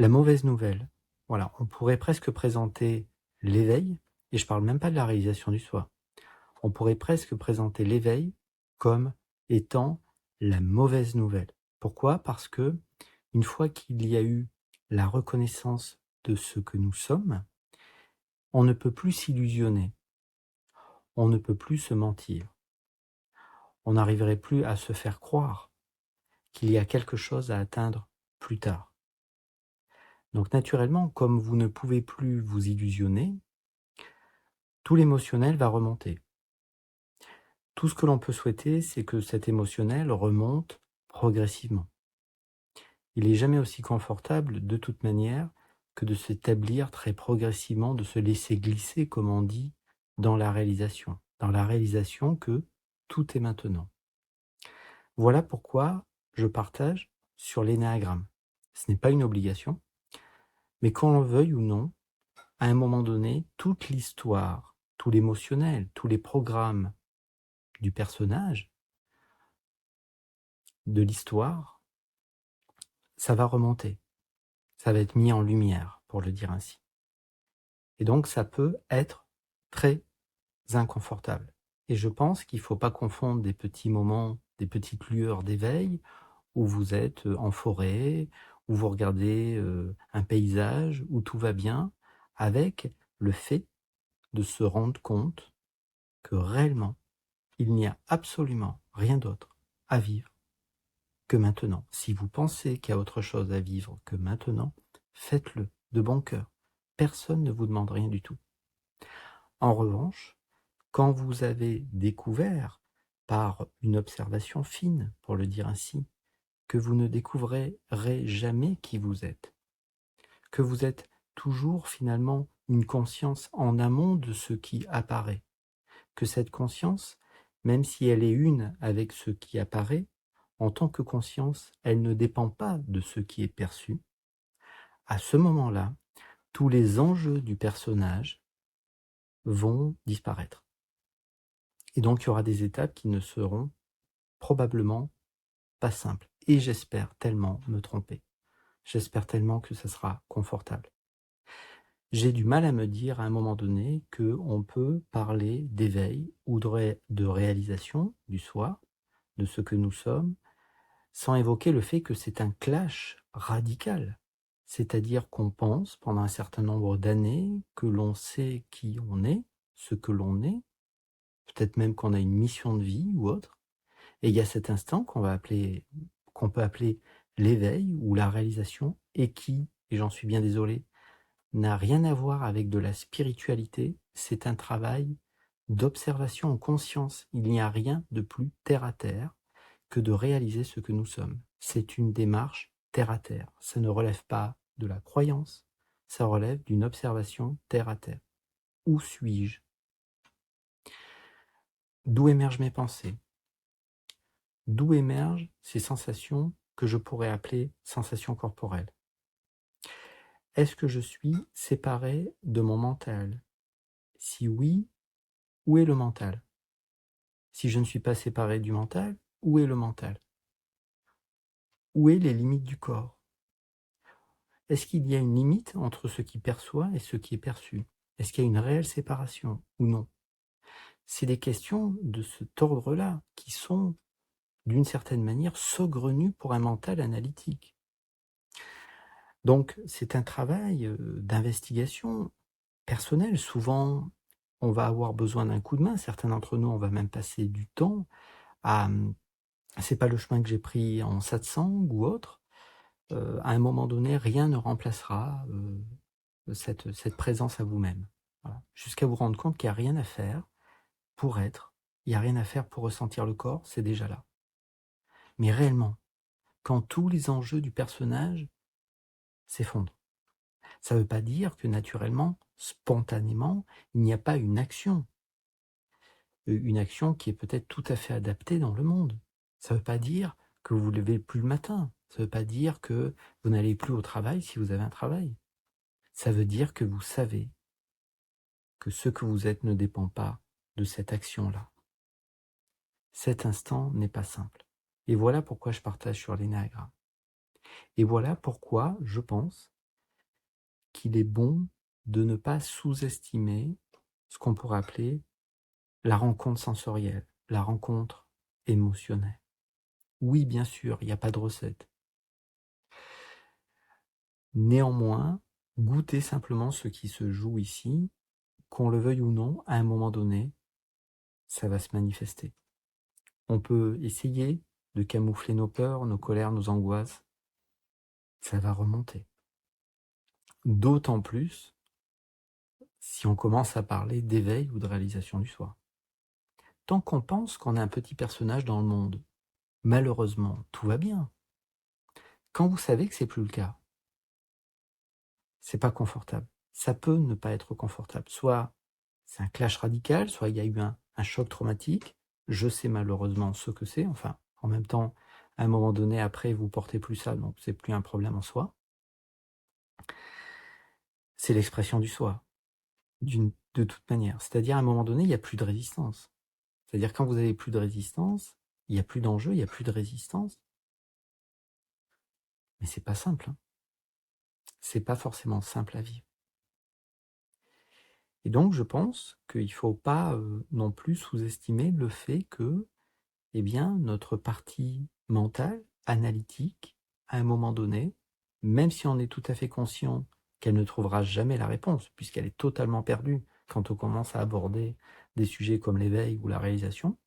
La mauvaise nouvelle, voilà, on pourrait presque présenter l'éveil, et je parle même pas de la réalisation du soi, on pourrait presque présenter l'éveil comme étant la mauvaise nouvelle. Pourquoi? Parce que une fois qu'il y a eu la reconnaissance de ce que nous sommes, on ne peut plus s'illusionner, on ne peut plus se mentir, on n'arriverait plus à se faire croire qu'il y a quelque chose à atteindre plus tard. Donc naturellement, comme vous ne pouvez plus vous illusionner, tout l'émotionnel va remonter. Tout ce que l'on peut souhaiter, c'est que cet émotionnel remonte progressivement. Il n'est jamais aussi confortable, de toute manière, que de s'établir très progressivement, de se laisser glisser, comme on dit, dans la réalisation que tout est maintenant. Voilà pourquoi je partage sur l'énéagramme. Ce n'est pas une obligation, mais qu'on le veuille ou non, à un moment donné, toute l'histoire, tout l'émotionnel, tous les programmes du personnage, de l'histoire, ça va remonter. Ça va être mis en lumière, pour le dire ainsi. Et donc, ça peut être très inconfortable. Et je pense qu'il ne faut pas confondre des petits moments, des petites lueurs d'éveil, où vous êtes en forêt, où vous regardez un paysage, où tout va bien, avec le fait de se rendre compte que réellement, il n'y a absolument rien d'autre à vivre que maintenant. Si vous pensez qu'il y a autre chose à vivre que maintenant, faites-le de bon cœur. Personne ne vous demande rien du tout. En revanche, quand vous avez découvert, par une observation fine, pour le dire ainsi, que vous ne découvrirez jamais qui vous êtes, que vous êtes toujours finalement une conscience en amont de ce qui apparaît, que cette conscience, même si elle est une avec ce qui apparaît, en tant que conscience, elle ne dépend pas de ce qui est perçu. À ce moment-là, tous les enjeux du personnage vont disparaître. Et donc, il y aura des étapes qui ne seront probablement pas simples. Et j'espère tellement me tromper. J'espère tellement que ça sera confortable. J'ai du mal à me dire à un moment donné qu'on peut parler d'éveil ou de réalisation du soi, de ce que nous sommes, sans évoquer le fait que c'est un clash radical. C'est-à-dire qu'on pense pendant un certain nombre d'années que l'on sait qui on est, ce que l'on est, peut-être même qu'on a une mission de vie ou autre, et il y a cet instant qu'on peut appeler l'éveil ou la réalisation, et qui, et j'en suis bien désolé, n'a rien à voir avec de la spiritualité, c'est un travail d'observation en conscience. Il n'y a rien de plus terre à terre que de réaliser ce que nous sommes. C'est une démarche terre à terre. Ça ne relève pas de la croyance, ça relève d'une observation terre à terre. Où suis-je? D'où émergent mes pensées? D'où émergent ces sensations que je pourrais appeler sensations corporelles? Est-ce que je suis séparé de mon mental? Si oui, où est le mental? Si je ne suis pas séparé du mental, où est le mental? Où est les limites du corps? Est-ce qu'il y a une limite entre ce qui perçoit et ce qui est perçu? Est-ce qu'il y a une réelle séparation ou non? C'est des questions de cet ordre-là qui sont, d'une certaine manière, saugrenues pour un mental analytique. Donc, c'est un travail d'investigation personnelle. Souvent, on va avoir besoin d'un coup de main. Certains d'entre nous, on va même passer du temps à... C'est pas le chemin que j'ai pris en satsang ou autre. À un moment donné, rien ne remplacera cette présence à vous-même. Voilà. Jusqu'à vous rendre compte qu'il n'y a rien à faire pour être, il n'y a rien à faire pour ressentir le corps, c'est déjà là. Mais réellement, quand tous les enjeux du personnage s'effondrent, ça ne veut pas dire que naturellement, spontanément, il n'y a pas une action qui est peut-être tout à fait adaptée dans le monde. Ça ne veut pas dire que vous ne vous levez plus le matin, ça ne veut pas dire que vous n'allez plus au travail si vous avez un travail. Ça veut dire que vous savez que ce que vous êtes ne dépend pas de cette action-là. Cet instant n'est pas simple. Et voilà pourquoi je partage sur l'énéagramme. Et voilà pourquoi je pense qu'il est bon de ne pas sous-estimer ce qu'on pourrait appeler la rencontre sensorielle, la rencontre émotionnelle. Oui, bien sûr, il n'y a pas de recette. Néanmoins, goûtez simplement ce qui se joue ici, qu'on le veuille ou non, à un moment donné, ça va se manifester. On peut essayer de camoufler nos peurs, nos colères, nos angoisses. Ça va remonter. D'autant plus si on commence à parler d'éveil ou de réalisation du soi. Tant qu'on pense qu'on est un petit personnage dans le monde, malheureusement, tout va bien. Quand vous savez que c'est plus le cas, c'est pas confortable. Ça peut ne pas être confortable. Soit c'est un clash radical, soit il y a eu un choc traumatique. Je sais malheureusement ce que c'est. Enfin, en même temps, à un moment donné, après, vous portez plus ça, donc c'est plus un problème en soi. C'est l'expression du soi, de toute manière. C'est-à-dire, à un moment donné, il n'y a plus de résistance. C'est-à-dire, quand vous avez plus de résistance, il n'y a plus d'enjeu, il n'y a plus de résistance. Mais c'est pas simple. Hein. C'est pas forcément simple à vivre. Et donc, je pense qu'il ne faut pas non plus sous-estimer le fait que, eh bien, notre partie mentale, analytique, à un moment donné, même si on est tout à fait conscient qu'elle ne trouvera jamais la réponse, puisqu'elle est totalement perdue quand on commence à aborder des sujets comme l'éveil ou la réalisation,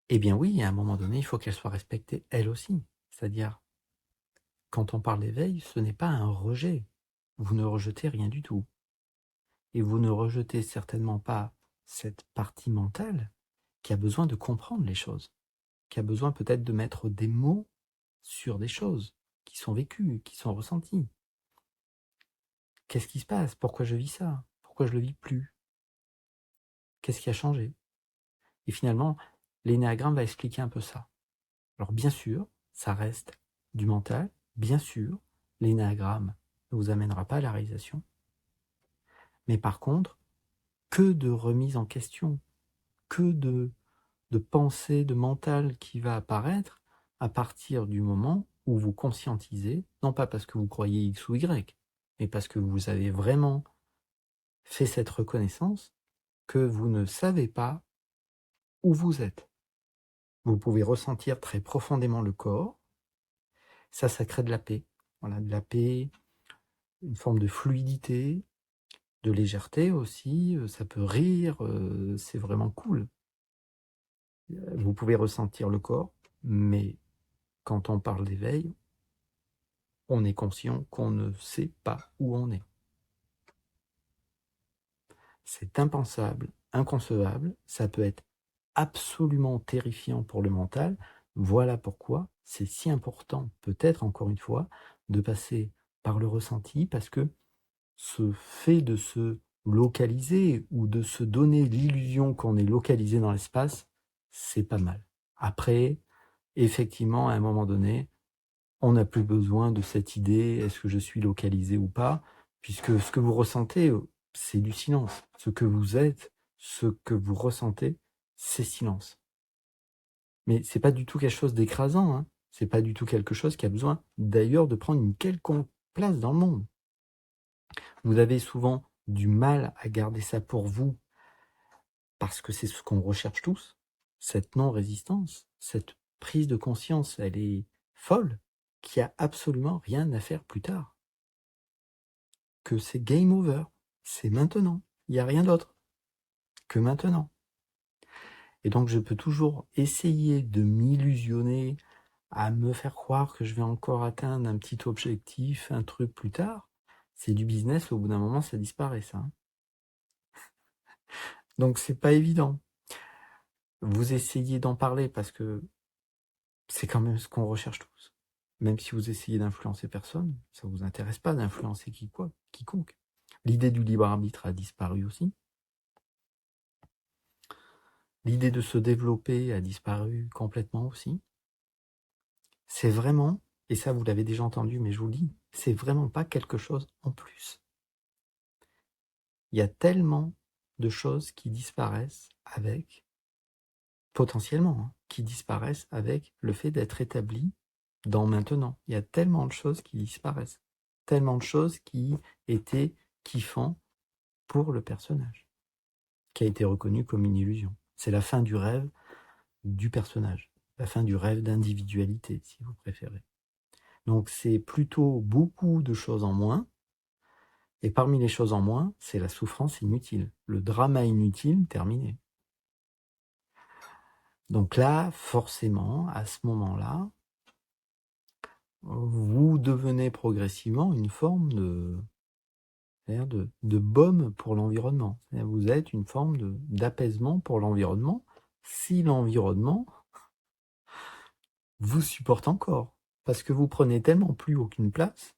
eh bien oui, à un moment donné, il faut qu'elle soit respectée elle aussi. C'est-à-dire, quand on parle d'éveil, ce n'est pas un rejet. Vous ne rejetez rien du tout. Et vous ne rejetez certainement pas cette partie mentale qui a besoin de comprendre les choses, qui a besoin peut-être de mettre des mots sur des choses qui sont vécues, qui sont ressenties. Qu'est-ce qui se passe? Pourquoi je vis ça? Pourquoi je le vis plus? Qu'est-ce qui a changé? Et finalement, l'énéagramme va expliquer un peu ça. Alors bien sûr, ça reste du mental. Bien sûr, l'énéagramme ne vous amènera pas à la réalisation. Mais par contre, que de remise en question, que de pensée, de mental qui va apparaître à partir du moment où vous conscientisez, non pas parce que vous croyez X ou Y, mais parce que vous avez vraiment fait cette reconnaissance que vous ne savez pas où vous êtes. Vous pouvez ressentir très profondément le corps, ça crée de la paix. Voilà, de la paix, une forme de fluidité, de légèreté aussi, ça peut rire, c'est vraiment cool. Vous pouvez ressentir le corps, mais quand on parle d'éveil, on est conscient qu'on ne sait pas où on est. C'est impensable, inconcevable, ça peut être absolument terrifiant pour le mental. Voilà pourquoi c'est si important, peut-être encore une fois, de passer par le ressenti, parce que ce fait de se localiser ou de se donner l'illusion qu'on est localisé dans l'espace, c'est pas mal. Après, effectivement, à un moment donné, on n'a plus besoin de cette idée, est-ce que je suis localisé ou pas, puisque ce que vous ressentez, c'est du silence. Ce que vous êtes, ce que vous ressentez, c'est silence. Mais c'est pas du tout quelque chose d'écrasant, hein. C'est pas du tout quelque chose qui a besoin d'ailleurs de prendre une quelconque place dans le monde. Vous avez souvent du mal à garder ça pour vous, parce que c'est ce qu'on recherche tous, cette non-résistance, cette prise de conscience, elle est folle, qui a absolument rien à faire plus tard. Que c'est game over, c'est maintenant, il n'y a rien d'autre que maintenant. Et donc je peux toujours essayer de m'illusionner, à me faire croire que je vais encore atteindre un petit objectif, un truc plus tard. C'est du business, au bout d'un moment ça disparaît ça. Donc c'est pas évident. Vous essayez d'en parler parce que c'est quand même ce qu'on recherche tous. Même si vous essayez d'influencer personne, ça ne vous intéresse pas d'influencer quiconque. L'idée du libre arbitre a disparu aussi. L'idée de se développer a disparu complètement aussi. C'est vraiment, et ça vous l'avez déjà entendu, mais je vous le dis, c'est vraiment pas quelque chose en plus. Il y a tellement de choses qui disparaissent avec, potentiellement, hein, qui disparaissent avec le fait d'être établi dans maintenant. Il y a tellement de choses qui disparaissent. tellement de choses qui étaient kiffants pour le personnage, qui a été reconnu comme une illusion. C'est la fin du rêve du personnage, la fin du rêve d'individualité, si vous préférez. Donc c'est plutôt beaucoup de choses en moins, et parmi les choses en moins, c'est la souffrance inutile, le drama inutile terminé. Donc là, forcément, à ce moment-là, vous devenez progressivement une forme de baume pour l'environnement. Vous êtes une forme d'apaisement pour l'environnement, si l'environnement vous supporte encore. Parce que vous prenez tellement plus aucune place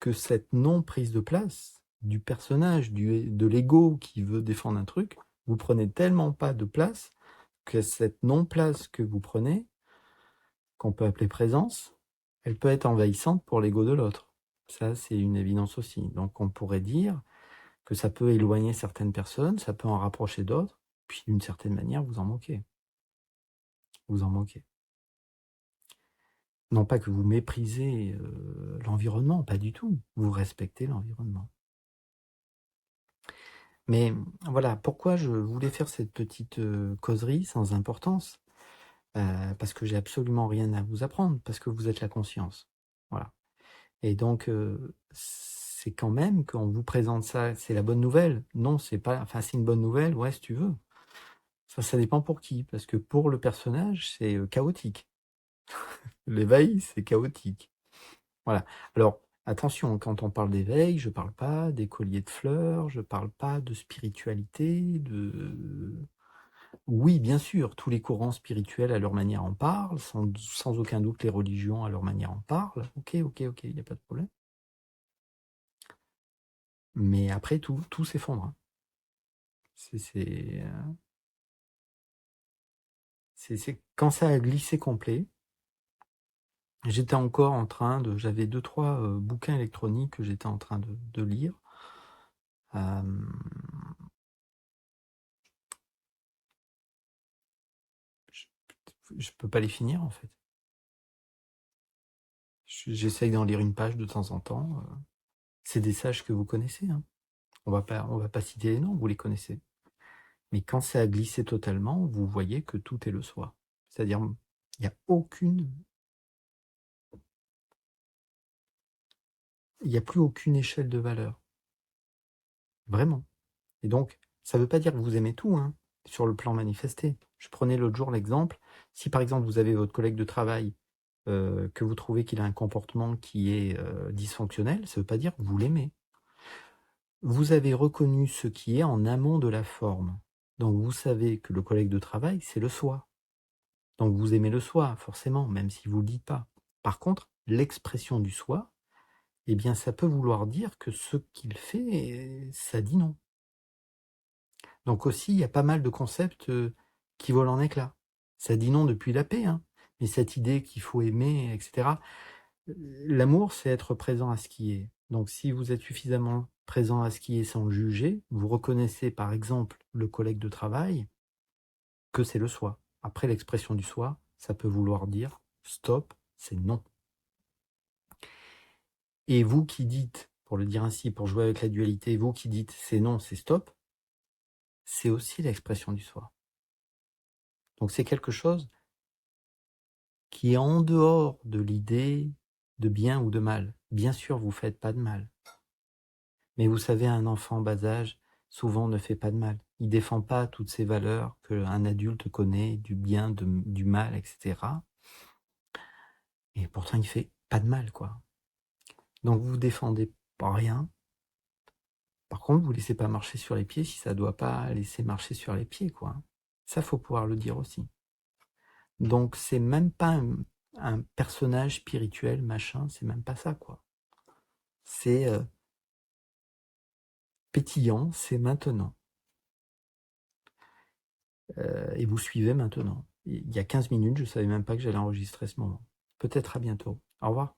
que cette non-prise de place du personnage, de l'ego qui veut défendre un truc, vous prenez tellement pas de place que cette non-place que vous prenez, qu'on peut appeler présence, elle peut être envahissante pour l'ego de l'autre. Ça, c'est une évidence aussi. Donc on pourrait dire que ça peut éloigner certaines personnes, ça peut en rapprocher d'autres, puis d'une certaine manière, vous en moquez. Vous en moquez. Non pas que vous méprisez l'environnement, pas du tout. Vous respectez l'environnement. Mais voilà, pourquoi je voulais faire cette petite causerie sans importance, parce que j'ai absolument rien à vous apprendre, parce que vous êtes la conscience. Voilà. Et donc, c'est quand même, quand on vous présente ça, c'est la bonne nouvelle. Non, c'est pas, enfin, c'est une bonne nouvelle, ouais, si tu veux. Ça dépend pour qui, parce que pour le personnage, c'est chaotique. L'éveil, c'est chaotique. Voilà. Alors, attention, quand on parle d'éveil, je parle pas des colliers de fleurs, je parle pas de spiritualité, Oui, bien sûr, tous les courants spirituels à leur manière en parlent, sans aucun doute les religions à leur manière en parlent. Ok, il n'y a pas de problème. Mais après, tout s'effondre. Hein. C'est quand ça a glissé complet. J'étais encore en train j'avais 2-3 bouquins électroniques que j'étais en train de lire. Je peux pas les finir en fait. J'essaye d'en lire une page de temps en temps. C'est des sages que vous connaissez. Hein. On va pas citer les noms, vous les connaissez. Mais quand ça a glissé totalement, vous voyez que tout est le soi. C'est-à-dire, il n'y a plus aucune échelle de valeur. Vraiment. Et donc, ça ne veut pas dire que vous aimez tout, hein, sur le plan manifesté. Je prenais l'autre jour l'exemple, si par exemple vous avez votre collègue de travail, que vous trouvez qu'il a un comportement qui est dysfonctionnel, ça ne veut pas dire que vous l'aimez. Vous avez reconnu ce qui est en amont de la forme. Donc vous savez que le collègue de travail, c'est le soi. Donc vous aimez le soi, forcément, même si vous ne le dites pas. Par contre, l'expression du soi, eh bien, ça peut vouloir dire que ce qu'il fait, ça dit non. Donc aussi, il y a pas mal de concepts qui volent en éclats. Ça dit non depuis la paix, hein. Mais cette idée qu'il faut aimer, etc. L'amour, c'est être présent à ce qui est. Donc si vous êtes suffisamment présent à ce qui est sans le juger, vous reconnaissez par exemple le collègue de travail, que c'est le soi. Après, l'expression du soi, ça peut vouloir dire stop, c'est non. Et vous qui dites, pour le dire ainsi, pour jouer avec la dualité, vous qui dites c'est non, c'est stop, c'est aussi l'expression du soi. Donc c'est quelque chose qui est en dehors de l'idée de bien ou de mal. Bien sûr, vous ne faites pas de mal. Mais vous savez, un enfant bas âge, souvent ne fait pas de mal. Il ne défend pas toutes ces valeurs qu'un adulte connaît, du bien, du mal, etc. Et pourtant, il fait pas de mal, quoi. Donc vous défendez pas rien. Par contre, vous laissez pas marcher sur les pieds si ça doit pas laisser marcher sur les pieds, quoi. Ça, faut pouvoir le dire aussi. Donc c'est même pas un personnage spirituel, machin, c'est même pas ça, quoi. C'est pétillant, c'est maintenant. Et vous suivez maintenant. Il y a 15 minutes, je savais même pas que j'allais enregistrer ce moment. Peut-être à bientôt. Au revoir.